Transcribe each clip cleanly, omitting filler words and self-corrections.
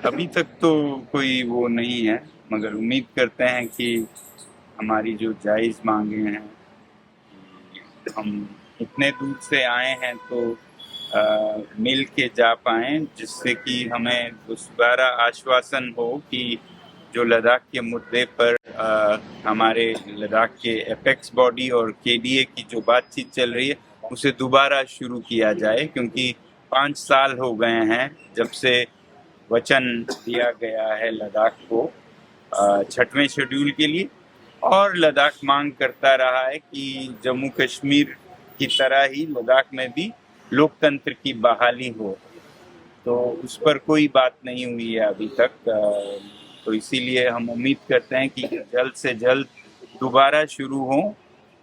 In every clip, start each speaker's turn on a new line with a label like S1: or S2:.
S1: अभी तक तो कोई वो नहीं है, मगर उम्मीद करते हैं कि हमारी जो जायज़ मांगे हैं, हम इतने दूर से आए हैं तो मिल के जा पाएँ, जिससे कि हमें दोबारा आश्वासन हो कि जो लद्दाख के मुद्दे पर हमारे लद्दाख के एपेक्स बॉडी और केडीए की जो बातचीत चल रही है उसे दोबारा शुरू किया जाए, क्योंकि 5 साल हो गए हैं जब से वचन दिया गया है लद्दाख को 6वें शेड्यूल के लिए, और लद्दाख मांग करता रहा है कि जम्मू कश्मीर की तरह ही लद्दाख में भी लोकतंत्र की बहाली हो। तो उस पर कोई बात नहीं हुई है अभी तक, तो इसीलिए हम उम्मीद करते हैं कि जल्द से जल्द दोबारा शुरू हो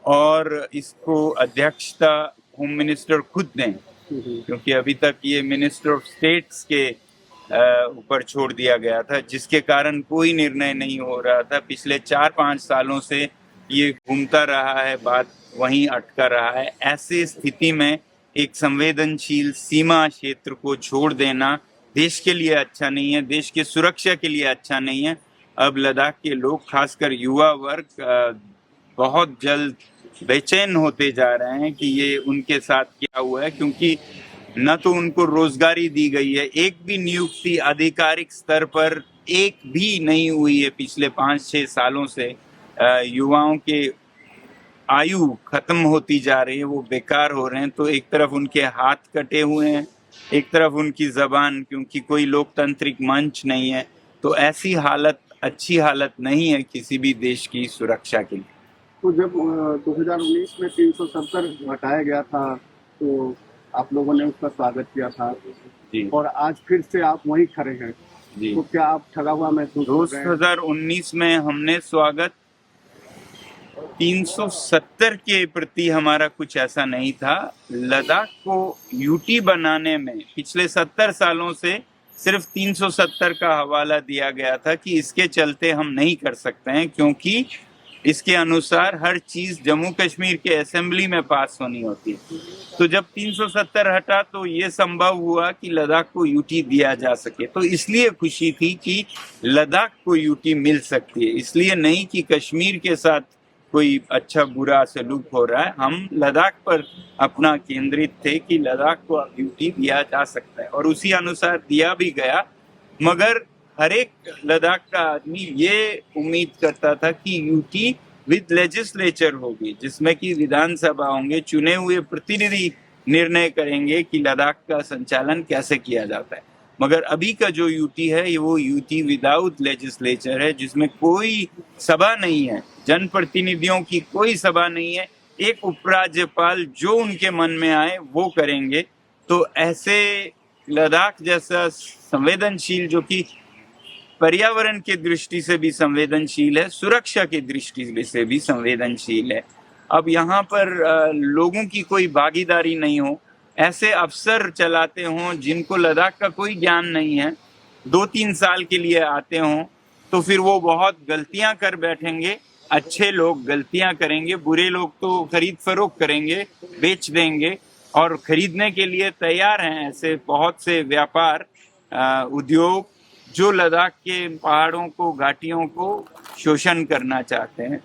S1: और इसको अध्यक्षता होम मिनिस्टर खुद दें, क्योंकि अभी तक ये मिनिस्टर ऑफ स्टेट्स के ऊपर छोड़ दिया गया था, जिसके कारण कोई निर्णय नहीं हो रहा था। पिछले 4-5 सालों से ये घूमता रहा है, बात वहीं अटका रहा है। ऐसी स्थिति में एक संवेदनशील सीमा क्षेत्र को छोड़ देना देश के लिए अच्छा नहीं है, देश की सुरक्षा के लिए अच्छा नहीं है। अब लद्दाख के लोग, खासकर युवा वर्ग, बहुत जल्द बेचैन होते जा रहे हैं कि ये उनके साथ क्या हुआ है, क्योंकि न तो उनको रोजगारी दी गई है, एक भी नियुक्ति आधिकारिक स्तर पर एक भी नहीं हुई है पिछले 5-6 सालों से। युवाओं के आयु खत्म होती जा रही है, वो बेकार हो रहे हैं। तो एक तरफ उनके हाथ कटे हुए हैं, एक तरफ उनकी जबान, क्योंकि कोई लोकतांत्रिक मंच नहीं है। तो ऐसी हालत अच्छी हालत नहीं है किसी भी देश की सुरक्षा के लिए।
S2: तो जब 2019 में 370 हटाया गया था तो आप लोगों ने उसका स्वागत किया था
S1: जी।
S2: और आज फिर से आप वहीं खड़े हैं
S1: जी।
S2: तो क्या आप ठगा हुआ महसूस कर रहे हैं?
S1: 2019 में हमने स्वागत 370 के प्रति हमारा कुछ ऐसा नहीं था। लद्दाख को यूटी बनाने में पिछले 70 सालों से सिर्फ 370 का हवाला दिया गया था कि इसके चलते हम नहीं कर सकते हैं, क्योंकि इसके अनुसार हर चीज जम्मू कश्मीर के असेंबली में पास होनी होती है। तो जब 370 हटा तो ये संभव हुआ कि लद्दाख को यूटी दिया जा सके। तो इसलिए खुशी थी कि लद्दाख को यूटी मिल सकती है, इसलिए नहीं कि कश्मीर के साथ कोई अच्छा बुरा सलूक हो रहा है। हम लद्दाख पर अपना केंद्रित थे कि लद्दाख को अब यूटी दिया जा सकता है, और उसी अनुसार दिया भी गया। मगर हर एक लद्दाख का आदमी ये उम्मीद करता था कि यूटी विद लेजिस्लेचर होगी, जिसमें कि विधानसभा होंगे, चुने हुए प्रतिनिधि निर्णय करेंगे कि लद्दाख का संचालन कैसे किया जाता है। मगर अभी का जो यूटी है ये वो यूटी विदाउट लेजिस्लेचर है, जिसमें कोई सभा नहीं है, जनप्रतिनिधियों की कोई सभा नहीं है। एक उपराज्यपाल जो उनके मन में आए वो करेंगे। तो ऐसे लद्दाख जैसा संवेदनशील, जो कि पर्यावरण की दृष्टि से भी संवेदनशील है, सुरक्षा की दृष्टि से भी संवेदनशील है, अब यहाँ पर लोगों की कोई भागीदारी नहीं हो, ऐसे अफसर चलाते हों जिनको लद्दाख का कोई ज्ञान नहीं है, 2-3 साल के लिए आते हों, तो फिर वो बहुत गलतियां कर बैठेंगे। अच्छे लोग गलतियां करेंगे, बुरे लोग तो खरीद फरोख्त करेंगे, बेच देंगे, और खरीदने के लिए तैयार हैं ऐसे बहुत से व्यापार उद्योग जो लद्दाख के पहाड़ों को, घाटियों को शोषण करना चाहते हैं।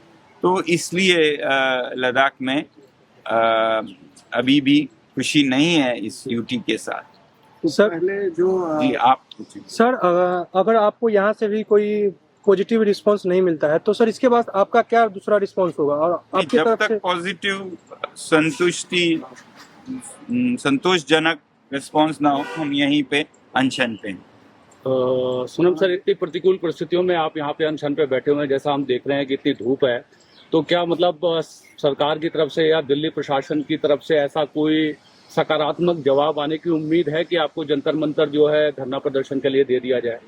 S1: तो इसलिए लद्दाख में अभी भी खुशी नहीं है इस यूटी के साथ।
S2: तो
S3: सर,
S2: पहले जो
S1: जी आप पूछिए।
S3: सर, अगर आपको यहाँ से भी कोई पॉजिटिव रिस्पांस नहीं मिलता है तो सर इसके बाद आपका क्या दूसरा रिस्पांस होगा? और आपकी
S1: जब
S3: तरफ
S1: तक
S3: से
S1: पॉजिटिव संतोषजनक रिस्पांस ना हो, हम यहीं पे अनशन पे हैं।
S4: सुनम सर, इतनी प्रतिकूल परिस्थितियों में आप यहाँ पे अनशन पे बैठे हुए हैं, जैसा हम देख रहे हैं कि इतनी धूप है, तो क्या मतलब सरकार की तरफ से या दिल्ली प्रशासन की तरफ से ऐसा कोई सकारात्मक जवाब आने की उम्मीद है कि आपको जंतर मंतर जो है धरना प्रदर्शन के लिए दे दिया जाए?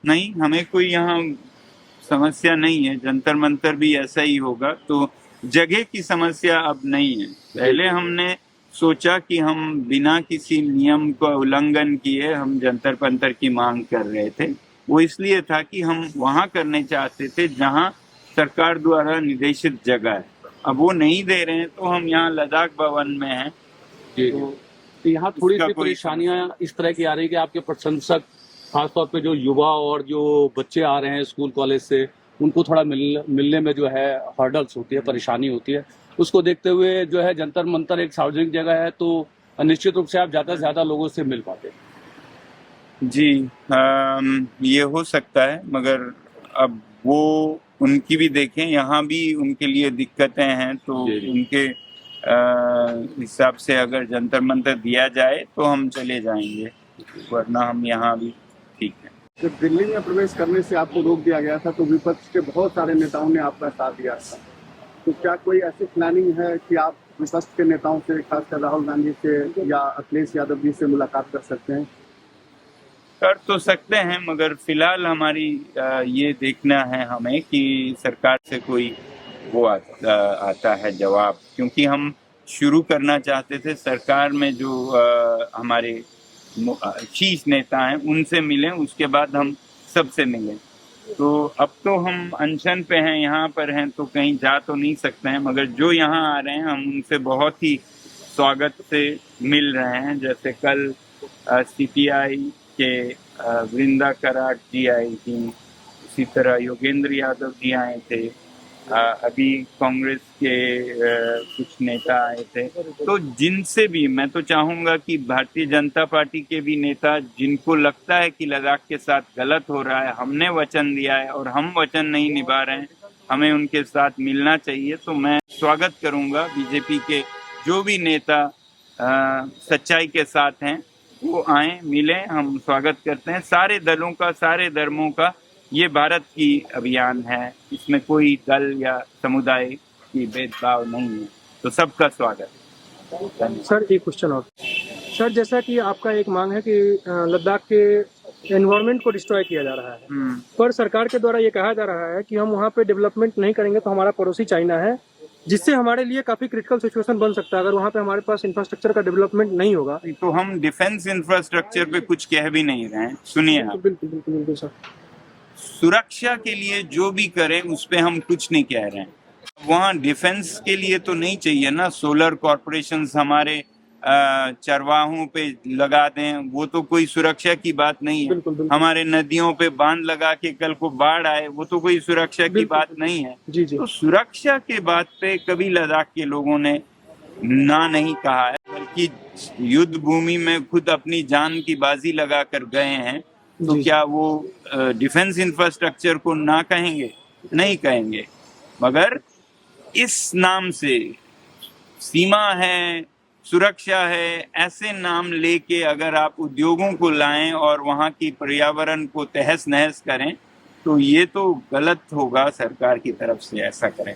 S1: नहीं, हमें कोई यहाँ समस्या नहीं है, जंतर मंतर भी ऐसा ही होगा। तो जगह की समस्या अब नहीं है। पहले हमने सोचा कि हम बिना किसी नियम का उल्लंघन किए हम जंतर मंतर की मांग कर रहे थे। वो इसलिए था कि हम वहाँ करने चाहते थे जहाँ सरकार द्वारा निर्देशित जगह है। अब वो नहीं दे रहे हैं तो हम यहाँ लद्दाख भवन में हैं।
S4: जी, तो यहाँ थोड़ी
S1: इसका
S4: सी
S1: कोई
S4: परेशानियां इस तरह की आ रही कि आपके प्रशंसक खासतौर पे जो युवा और जो बच्चे आ रहे हैं स्कूल कॉलेज से, उनको थोड़ा मिलने में जो है हर्डल्स होती है, परेशानी होती है। उसको देखते हुए जो है जंतर मंतर एक सार्वजनिक जगह है, तो निश्चित रूप से आप ज़्यादा से ज़्यादा लोगों से मिल पाते हैं।
S1: जी, ये हो सकता है, मगर अब वो उनकी भी देखें, यहाँ भी उनके लिए दिक्कतें हैं, तो
S4: जी, जी।
S1: उनके हिसाब से अगर जंतर मंतर दिया जाए तो हम चले जाएंगे, वरना हम यहाँ भी ठीक है।
S2: जब दिल्ली में प्रवेश करने से आपको रोक दिया गया था तो विपक्ष के बहुत सारे नेताओं ने आपका साथ दिया था, तो क्या कोई ऐसी प्लानिंग है कि आप विपक्ष के नेताओं से, खासकर राहुल गांधी से या अखिलेश यादव जी से मुलाकात कर सकते हैं?
S1: कर तो सकते हैं, मगर फिलहाल हमारी ये देखना है हमें कि सरकार से कोई वो आता है जवाब, क्योंकि हम शुरू करना चाहते थे सरकार में जो हमारे शीर्ष नेता हैं उनसे मिलें, उसके बाद हम सबसे मिलें। तो अब तो हम अनशन पे हैं, यहाँ पर हैं, तो कहीं जा तो नहीं सकते हैं, मगर जो यहाँ आ रहे हैं हम उनसे बहुत ही स्वागत से मिल रहे हैं। जैसे कल CPI के वृंदा कराट जी आई थी, इसी तरह योगेंद्र यादव जी आए थे, अभी कांग्रेस के कुछ नेता आए थे। तो जिनसे भी, मैं तो चाहूँगा कि भारतीय जनता पार्टी के भी नेता जिनको लगता है कि लद्दाख के साथ गलत हो रहा है, हमने वचन दिया है और हम वचन नहीं निभा रहे हैं, हमें उनके साथ मिलना चाहिए। तो मैं स्वागत करूँगा बीजेपी के जो भी नेता सच्चाई के साथ हैं वो आएं, मिलें, हम स्वागत करते हैं। सारे दलों का, सारे धर्मों का ये भारत की अभियान है, इसमें कोई दल या समुदाय की भेदभाव नहीं है, तो सबका स्वागत।
S3: सर एक क्वेश्चन और सर, जैसा कि आपका एक मांग है कि लद्दाख के एनवायरनमेंट को डिस्ट्रॉय किया जा रहा है, पर सरकार के द्वारा ये कहा जा रहा है कि हम वहाँ पे डेवलपमेंट नहीं करेंगे तो हमारा पड़ोसी चाइना है, जिससे हमारे लिए काफी क्रिटिकल सिचुएशन बन सकता है अगर वहाँ पे हमारे पास इंफ्रास्ट्रक्चर का डेवलपमेंट नहीं होगा।
S1: तो हम डिफेंस इंफ्रास्ट्रक्चर पे कुछ कह भी नहीं रहे हैं, सुनिए आप।
S3: बिल्कुल बिल्कुल बिल्कुल सर।
S1: सुरक्षा के लिए जो भी करें उस पे हम कुछ नहीं कह रहे हैं। वहाँ डिफेंस के लिए तो नहीं चाहिए ना, सोलर कॉर्पोरेशंस हमारे चरवाहों पे लगा दें, वो तो कोई सुरक्षा की बात नहीं है।
S3: बिल्कुल, बिल्कुल।
S1: हमारे नदियों पे बांध लगा के कल को बाढ़ आए, वो तो कोई सुरक्षा की
S3: बिल्कुल।
S1: बात नहीं है।
S3: जी जी।
S1: तो सुरक्षा के बात पे कभी लद्दाख के लोगों ने ना नहीं कहा है, बल्कि युद्ध भूमि में खुद अपनी जान की बाजी लगा कर गए हैं। तो
S3: जी।
S1: क्या वो डिफेंस इंफ्रास्ट्रक्चर को ना कहेंगे? नहीं कहेंगे। मगर इस नाम से सीमा है, सुरक्षा है, ऐसे नाम लेके अगर आप उद्योगों को लाएं और वहाँ की पर्यावरण को तहस नहस करें, तो ये तो गलत होगा सरकार की तरफ से ऐसा करें।